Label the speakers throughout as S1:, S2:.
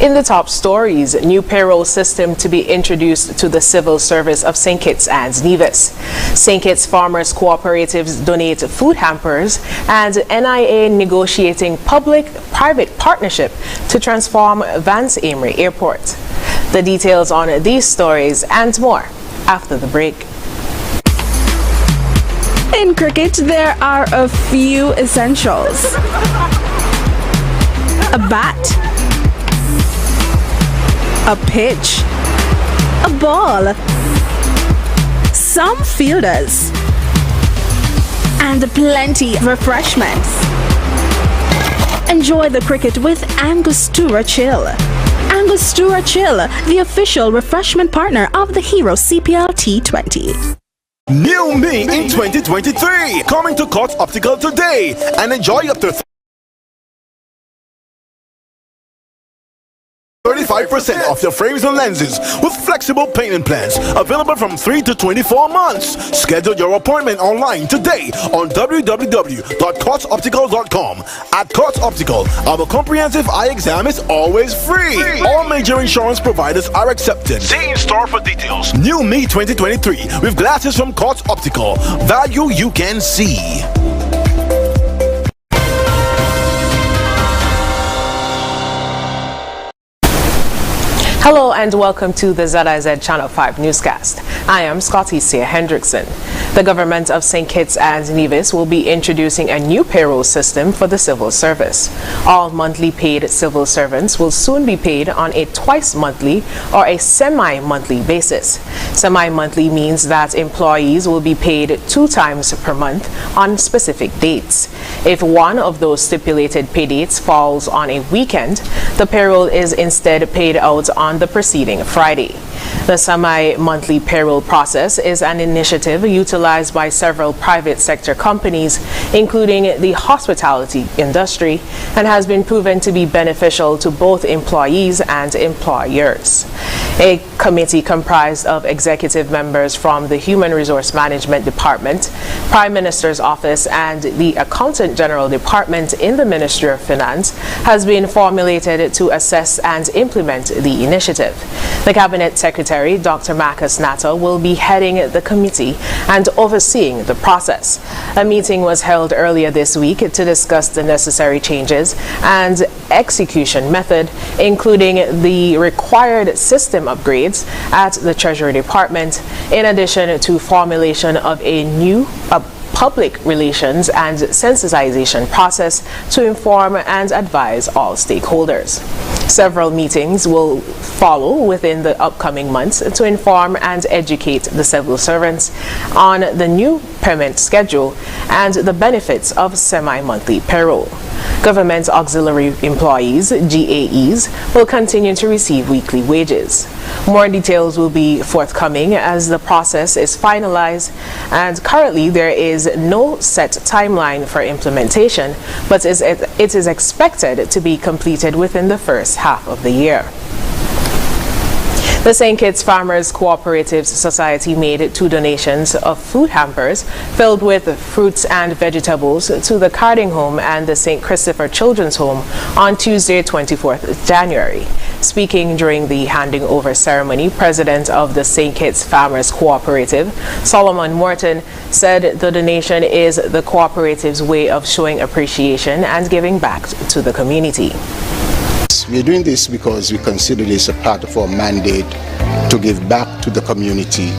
S1: In the top stories, new payroll system to be introduced to the civil service of St. Kitts and Nevis. St. Kitts farmers cooperatives donate food hampers, and NIA negotiating public-private partnership to transform Vance Amory Airport. The details on these stories and more after the break.
S2: In cricket, there are a few essentials. A bat, a pitch, a ball, some fielders, and plenty of refreshments. Enjoy the cricket with Angostura Chill. Angostura Chill, the official refreshment partner of the Hero CPL T20.
S3: New Me in 2023, coming to Courts Optical today and enjoy up to 35% off your frames and lenses with flexible payment plans available from 3 to 24 months. Schedule your appointment online today on www.courtsoptical.com. At Courts Optical, our comprehensive eye exam is always free. All major insurance providers are accepted. See in store for details. New Me 2023 with glasses from Courts Optical. Value you can see.
S1: Hello and welcome to the ZIZ Channel 5 newscast. I am Scotty Sear Hendrickson. The government of St. Kitts and Nevis will be introducing a new payroll system for the civil service. All monthly paid civil servants will soon be paid on a twice-monthly or a semi-monthly basis. Semi-monthly means that employees will be paid 2 times per month on specific dates. If one of those stipulated pay dates falls on a weekend, the payroll is instead paid out on the preceding Friday. The semi-monthly payroll process is an initiative utilized by several private sector companies, including the hospitality industry, and has been proven to be beneficial to both employees and employers. A committee comprised of executive members from the Human Resource Management Department, Prime Minister's Office, and the Accountant General Department in the Ministry of Finance has been formulated to assess and implement the initiative. The Cabinet Secretary, Dr. Marcus Natter, will be heading the committee and overseeing the process. A meeting was held earlier this week to discuss the necessary changes and execution method, including the required system upgrades at the Treasury Department, in addition to formulation of a new public relations and sensitization process to inform and advise all stakeholders. Several meetings will follow within the upcoming months to inform and educate the civil servants on the new payment schedule and the benefits of semi-monthly payroll. Government auxiliary employees, GAEs, will continue to receive weekly wages. More details will be forthcoming as the process is finalized, and currently there is no set timeline for implementation, but it is expected to be completed within the first half of the year. The St. Kitts Farmers Cooperative Society made 2 donations of food hampers filled with fruits and vegetables to the Carding Home and the St. Christopher Children's Home on Tuesday, 24th January. Speaking during the handing over ceremony, President of the St. Kitts Farmers Cooperative, Solomon Morton, said the donation is the cooperative's way of showing appreciation and giving back to the community.
S4: We're doing this because we consider this a part of our mandate to give back to the community.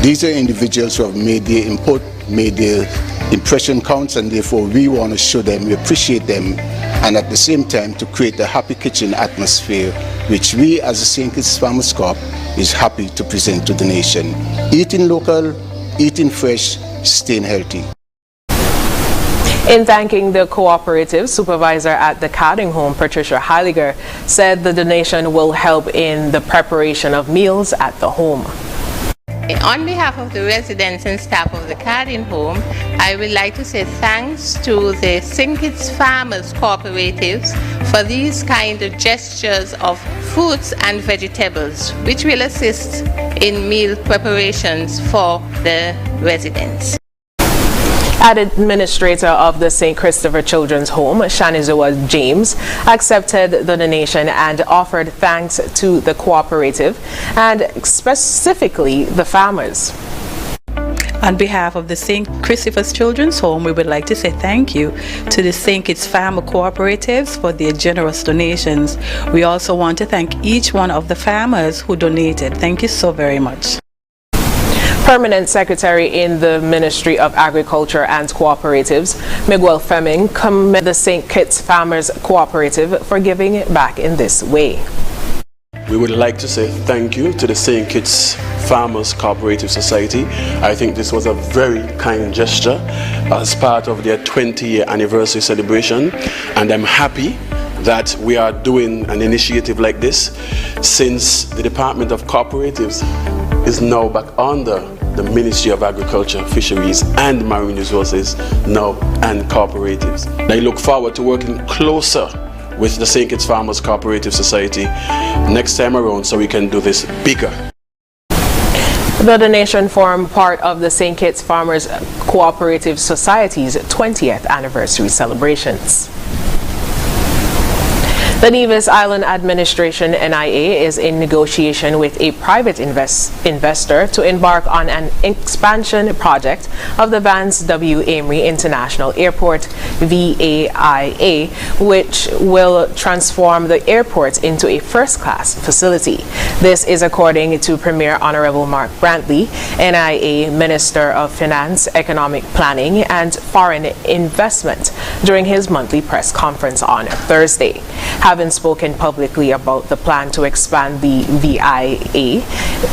S4: These are individuals who have made their input, made their impression counts, and therefore we want to show them, we appreciate them, and at the same time to create a happy kitchen atmosphere, which we as the St. Kitts Farmers Corp is happy to present to the nation. Eating local, eating fresh, staying healthy.
S1: In thanking the cooperative, supervisor at the Carding Home, Patricia Heiliger, said the donation will help in the preparation of meals at the home.
S5: On behalf of the residents and staff of the Carding Home, I would like to say thanks to the St. Kitts Farmers Cooperatives for these kind of gestures of fruits and vegetables, which will assist in meal preparations for the residents.
S1: Administrator of the St. Christopher Children's Home, Shanizoa James, accepted the donation and offered thanks to the cooperative and specifically the farmers.
S6: On behalf of the St. Christopher's Children's Home, we would like to say thank you to the St. Kitts Farmer Cooperatives for their generous donations. We also want to thank each one of the farmers who donated. Thank you so very much.
S1: Permanent Secretary in the Ministry of Agriculture and Cooperatives, Miguel Fleming, commended the St. Kitts Farmers Cooperative for giving back in this way.
S7: We would like to say thank you to the St. Kitts Farmers Cooperative Society. I think this was a very kind gesture as part of their 20-year anniversary celebration, and I'm happy that we are doing an initiative like this since the Department of Cooperatives is now back under the Ministry of Agriculture, Fisheries and Marine Resources now, and cooperatives. I look forward to working closer with the St. Kitts Farmers Cooperative Society next time around so we can do this bigger.
S1: The donation formed part of the St. Kitts Farmers Cooperative Society's 20th anniversary celebrations. The Nevis Island Administration, NIA, is in negotiation with a private investor to embark on an expansion project of the Vance W. Amory International Airport, VAIA, which will transform the airport into a first-class facility. This is according to Premier Honorable Mark Brantley, NIA Minister of Finance, Economic Planning and Foreign Investment, during his monthly press conference on Thursday. Having spoken publicly about the plan to expand the VIA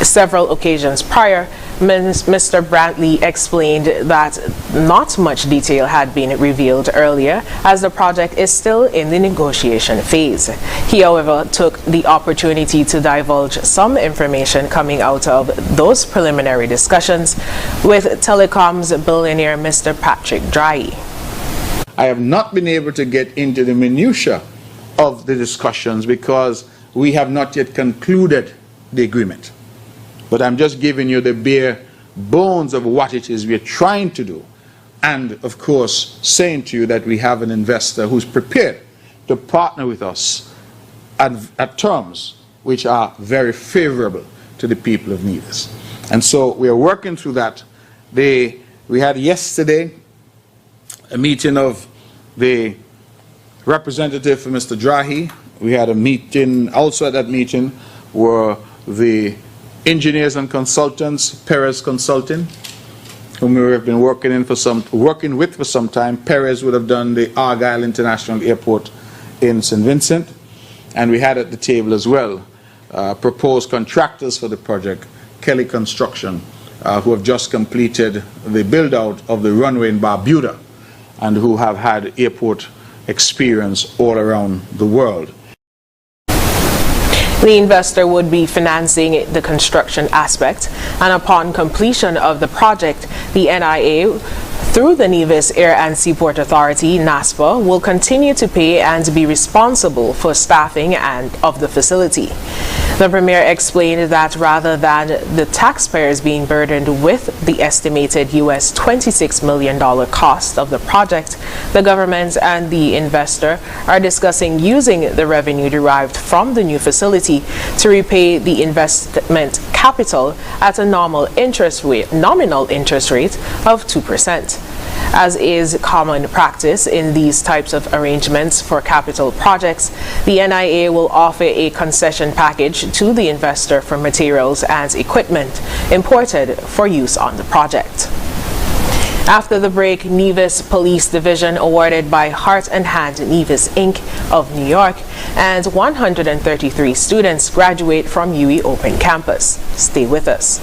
S1: several occasions prior, Mr. Brantley explained that not much detail had been revealed earlier as the project is still in the negotiation phase. He, however, took the opportunity to divulge some information coming out of those preliminary discussions with telecoms billionaire Mr. Patrick Drahi.
S8: I have not been able to get into the minutiae of the discussions because we have not yet concluded the agreement. But I'm just giving you the bare bones of what it is we are trying to do. And of course, saying to you that we have an investor who's prepared to partner with us at terms which are very favorable to the people of Nevis. And so we are working through that. We had yesterday a meeting of the representative for Mr. Drahi. We had a meeting, also at that meeting were the engineers and consultants, Perez Consulting, whom we have been working with for some time. Perez would have done the Argyle International Airport in St. Vincent. And we had at the table as well proposed contractors for the project, Kelly Construction, who have just completed the build out of the runway in Barbuda and who have had airport experience all around the world.
S1: The investor would be financing the construction aspect, and upon completion of the project, the NIA, through the Nevis Air and Seaport Authority, NASPA, will continue to pay and be responsible for staffing of the facility. The Premier explained that rather than the taxpayers being burdened with the estimated US $26 million cost of the project, the government and the investor are discussing using the revenue derived from the new facility to repay the investment capital at a nominal interest rate of 2%. As is common practice in these types of arrangements for capital projects, the NIA will offer a concession package to the investor for materials and equipment imported for use on the project. After the break, Nevis Police Division awarded by Heart and Hand Nevis Inc. of New York, and 133 students graduate from UE Open Campus. Stay with us.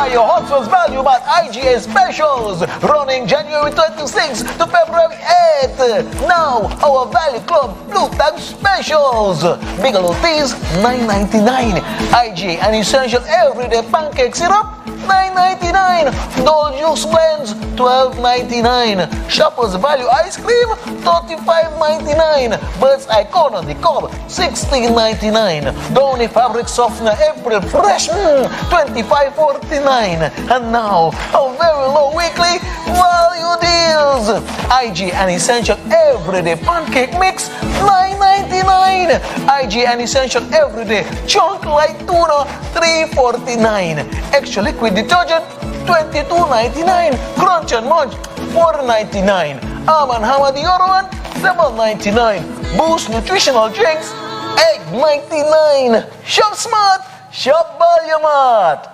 S9: Your Hot Wheels Value Mart IGA specials running January 26th to February 8th. Now, our Value Club Blue Tag specials. Bigelow Teas, $9.99. IGA and Essential Everyday Pancake Syrup, $9.99. Dole Juice Blends, $12.99. Shoppers Value Ice Cream, $35.99. Bird's Eye Corn on the Cob, $16.99. Downy Fabric Softener April Fresh, $25.49. And now, a very low weekly value deals. IG and Essential Everyday Pancake Mix, $9.99. IG and Essential Everyday Chunk Light Tuna, $3.49. Extra Liquid Detergent, $22.99. Crunch and Munch, $4.99. Arm & Hammer Deodorant, $7.99. Boost Nutritional Drinks, $8.99. Shop smart, shop Valuemart.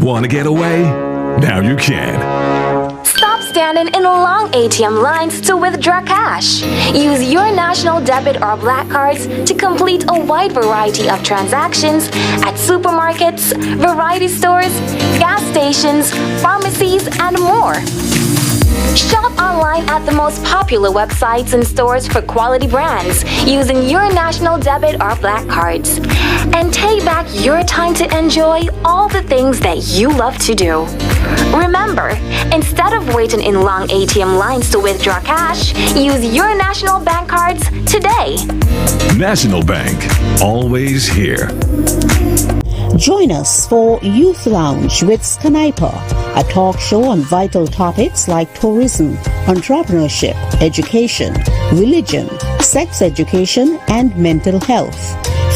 S10: Want to get away? Now you can.
S11: Stop standing in long ATM lines to withdraw cash. Use your national debit or black cards to complete a wide variety of transactions at supermarkets, variety stores, gas stations, pharmacies, and more. Shop online at the most popular websites and stores for quality brands using your national debit or black cards. And take back your time to enjoy all the things that you love to do. Remember, instead of waiting in long ATM lines to withdraw cash, use your national bank cards today.
S10: National Bank, always here.
S12: Join us for Youth Lounge with Sniper, a talk show on vital topics like tourism, entrepreneurship, education, religion, sex education, and mental health,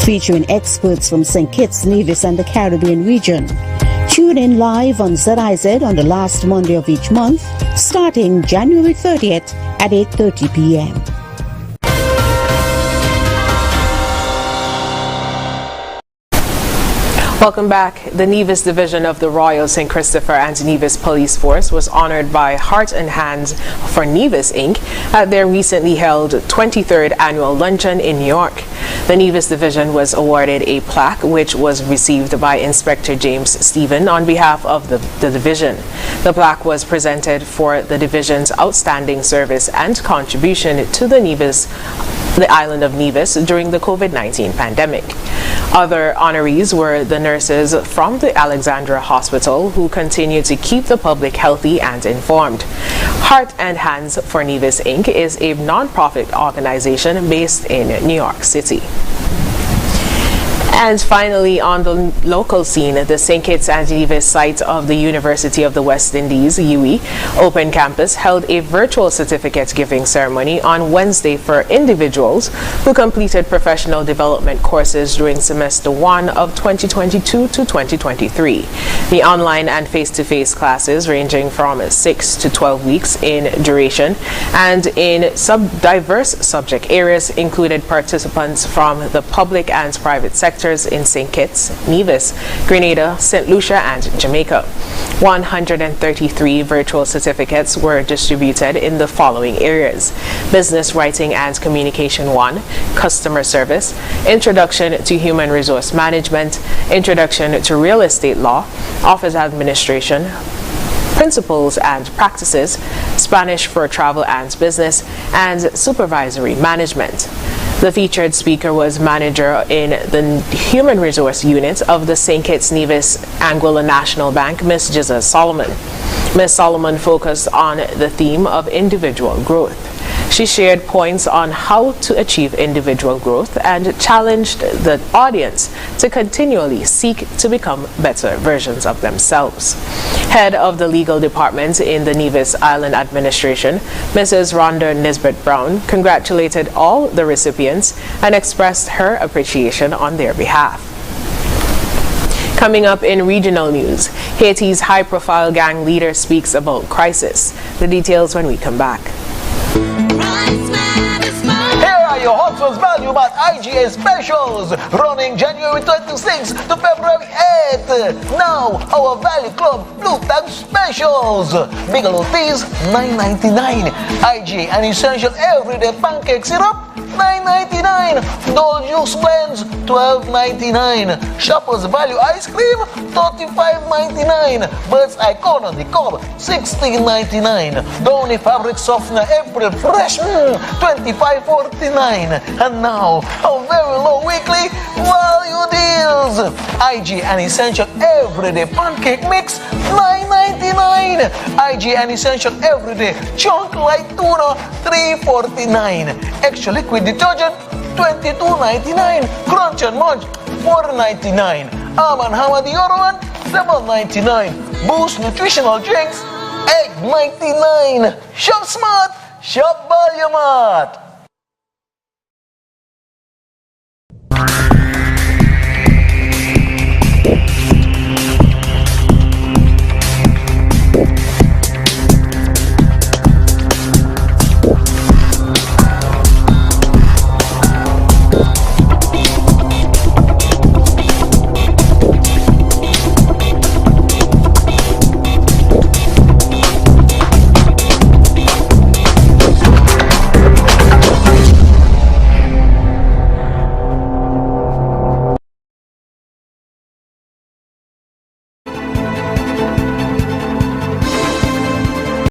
S12: featuring experts from St. Kitts, Nevis, and the Caribbean region. Tune in live on ZIZ on the last Monday of each month, starting January 30th at 8:30 p.m.
S1: Welcome back. The Nevis Division of the Royal St. Christopher and Nevis Police Force was honored by Heart and Hands for Nevis, Inc. at their recently held 23rd annual luncheon in New York. The Nevis Division was awarded a plaque which was received by Inspector James Stephen on behalf of the division. The plaque was presented for the division's outstanding service and contribution to the island of Nevis during the COVID-19 pandemic. Other honorees were the nurses from the Alexandra Hospital who continue to keep the public healthy and informed. Heart and Hands for Nevis, Inc. is a non-profit organization based in New York City. And finally, on the local scene, the St. Kitts and Nevis site of the University of the West Indies, UWI, Open Campus held a virtual certificate giving ceremony on Wednesday for individuals who completed professional development courses during semester 1 of 2022 to 2023. The online and face-to-face classes ranging from 6 to 12 weeks in duration and in diverse subject areas included participants from the public and private sector in St. Kitts, Nevis, Grenada, St. Lucia, and Jamaica. 133 virtual certificates were distributed in the following areas: Business Writing and Communication 1, Customer Service, Introduction to Human Resource Management, Introduction to Real Estate Law, Office Administration, Principles and Practices, Spanish for Travel and Business, and Supervisory Management. The featured speaker was manager in the Human Resource Unit of the St. Kitts Nevis Anguilla National Bank, Ms. ZIZ Solomon. Ms. Solomon focused on the theme of individual growth. She shared points on how to achieve individual growth and challenged the audience to continually seek to become better versions of themselves. Head of the legal department in the Nevis Island Administration, Mrs. Rhonda Nisbet Brown, congratulated all the recipients and expressed her appreciation on their behalf. Coming up in regional news, Haiti's high-profile gang leader speaks about crisis. The details when we come back.
S9: Here are your Hot Sauce Value Mart IGA specials running January 26th to February 8th. Now, our Value Club Blue Tag specials. Bigelow Teas, $9.99. IG and Essential Everyday Pancake Syrup, $9.99. Dole Juice Blends, $12.99. Shoppers Value Ice Cream, $35.99. Bird's Eye Corn on the Cob, $16.99. Downy Fabric Softener April Fresh, $25.49. And now, a very low weekly value deals. IG and Essential Everyday Pancake Mix, $9.99. IG and Essential Everyday Chunk Light Tuna, $3.49. Extra Liquid Detergent, $22.99. Crunch and Munch, $4.99. Hamad Yoroan, $7.99. Boost Nutritional Drinks, $8.99. Shop Smart, Shop Volume Mart.